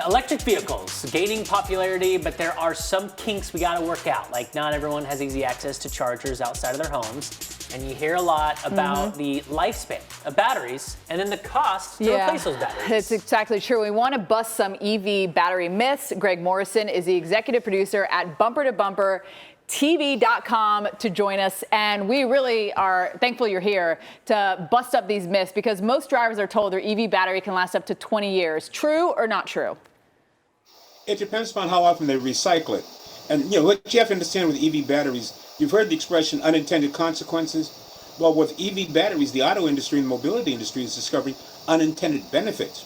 Electric vehicles gaining popularity, but there are some kinks we got to work out. Like, not everyone has easy access to chargers outside of their homes. And you hear a lot about the lifespan of batteries and then the cost to replace those batteries. It's exactly true. We want to bust some EV battery myths. Greg Morrison is the executive producer at Bumper to Bumper. TV.com to join us, and we really are thankful you're here to bust up these myths, because most drivers are told their EV battery can last up to 20 years. True or not true? It depends upon how often they recycle it. And what you have to understand with EV batteries, you've heard the expression unintended consequences. Well, with EV batteries, the auto industry and the mobility industry is discovering unintended benefits.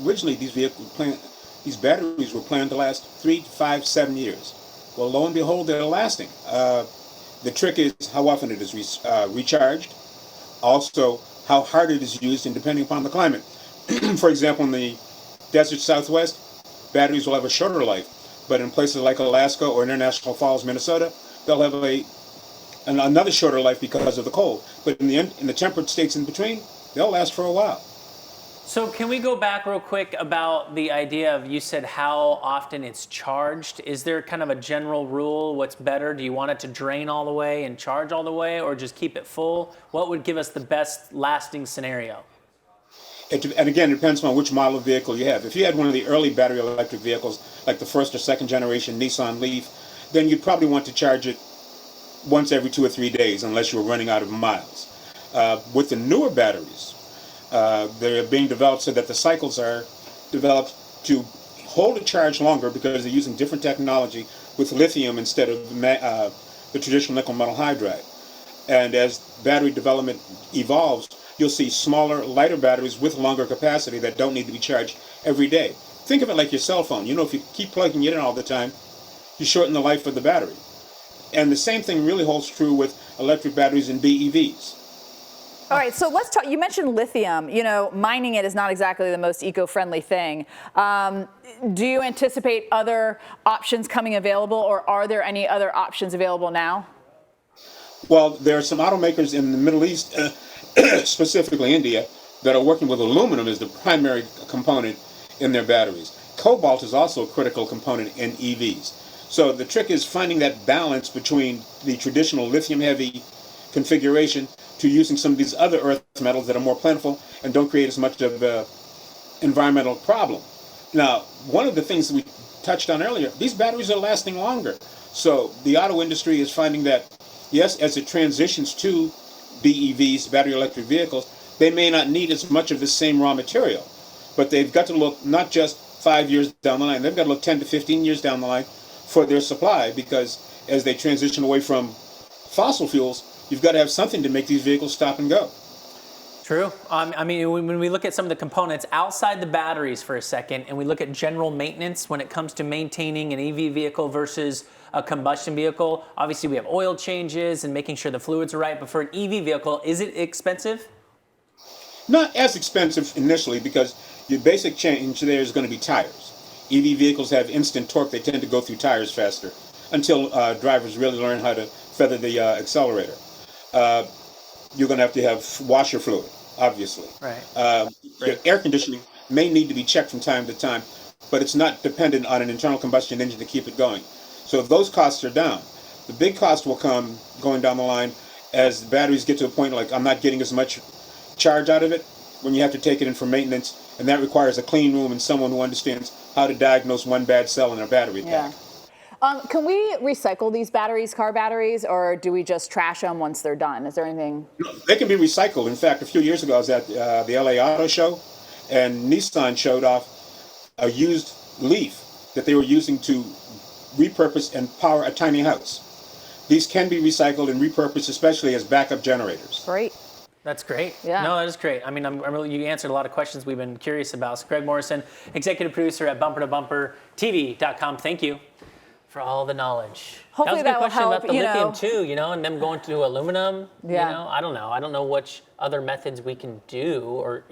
Originally, these batteries were planned to last 3 to 5, 7 years. Well, lo and behold, they're lasting. The trick is how often it is recharged, also how hard it is used, and depending upon the climate. For example, in the desert Southwest, batteries will have a shorter life, but in places like Alaska or International Falls, Minnesota, they'll have another shorter life because of the cold. But in the temperate states in between, they'll last for a while. So can we go back real quick about the idea of, you said how often it's charged? Is there kind of a general rule? What's better? Do you want it to drain all the way and charge all the way, or just keep it full? What would give us the best lasting scenario? And again, it depends on which model of vehicle you have. If you had one of the early battery electric vehicles, like the first or second generation Nissan Leaf, then you'd probably want to charge it once every 2 or 3 days, unless you were running out of miles. With the newer batteries, they're being developed so that the cycles are developed to hold a charge longer, because they're using different technology with lithium instead of the traditional nickel metal hydride. And as battery development evolves, you'll see smaller, lighter batteries with longer capacity that don't need to be charged every day. Think of it like your cell phone. If you keep plugging it in all the time, you shorten the life of the battery. And the same thing really holds true with electric batteries and BEVs. All right, so let's talk. You mentioned lithium. Mining it is not exactly the most eco-friendly thing. Do you anticipate other options coming available, or are there any other options available now? Well, there are some automakers in the Middle East, specifically India, that are working with aluminum as the primary component in their batteries. Cobalt is also a critical component in EVs. So the trick is finding that balance between the traditional lithium-heavy configuration to using some of these other earth metals that are more plentiful and don't create as much of an environmental problem. Now, one of the things that we touched on earlier, these batteries are lasting longer. So the auto industry is finding that, yes, as it transitions to BEVs, battery electric vehicles, they may not need as much of the same raw material, but they've got to look not just 5 years down the line, they've got to look 10 to 15 years down the line for their supply, because as they transition away from fossil fuels, you've got to have something to make these vehicles stop and go. True. I mean, when we look at some of the components outside the batteries for a second, and we look at general maintenance when it comes to maintaining an EV vehicle versus a combustion vehicle, obviously we have oil changes and making sure the fluids are right. But for an EV vehicle, is it expensive? Not as expensive initially, because your basic change there is going to be tires. EV vehicles have instant torque. They tend to go through tires faster until drivers really learn how to feather the accelerator. You're going to have washer fluid, obviously. Right. Your air conditioning may need to be checked from time to time, but it's not dependent on an internal combustion engine to keep it going. So if those costs are down, the big cost will come going down the line as the batteries get to a point like I'm not getting as much charge out of it, when you have to take it in for maintenance, and that requires a clean room and someone who understands how to diagnose one bad cell in a battery pack. Can we recycle these batteries, car batteries, or do we just trash them once they're done? Is there anything? No, they can be recycled. In fact, a few years ago I was at the LA Auto Show, and Nissan showed off a used Leaf that they were using to repurpose and power a tiny house. These can be recycled and repurposed, especially as backup generators. Great. That's great. Yeah. No, that is great. I mean, you answered a lot of questions we've been curious about. So Greg Morrison, executive producer at Bumper to Bumper TV.com. Thank you for all the knowledge. Hopefully that that was a good will question help, about the lithium too, and them going to aluminum. Yeah. I don't know. I don't know which other methods we can do, or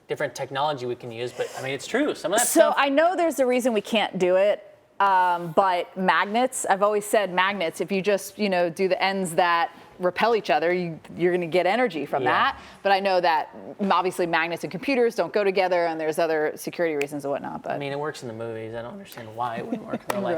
different technology we can use. But I mean, it's true. Some of that stuff. So I know there's a reason we can't do it, but magnets. I've always said magnets. If you just do the ends that repel each other. You're going to get energy from that. But I know that obviously magnets and computers don't go together, and there's other security reasons and whatnot. But I mean, it works in the movies. I don't understand why it wouldn't work in real life.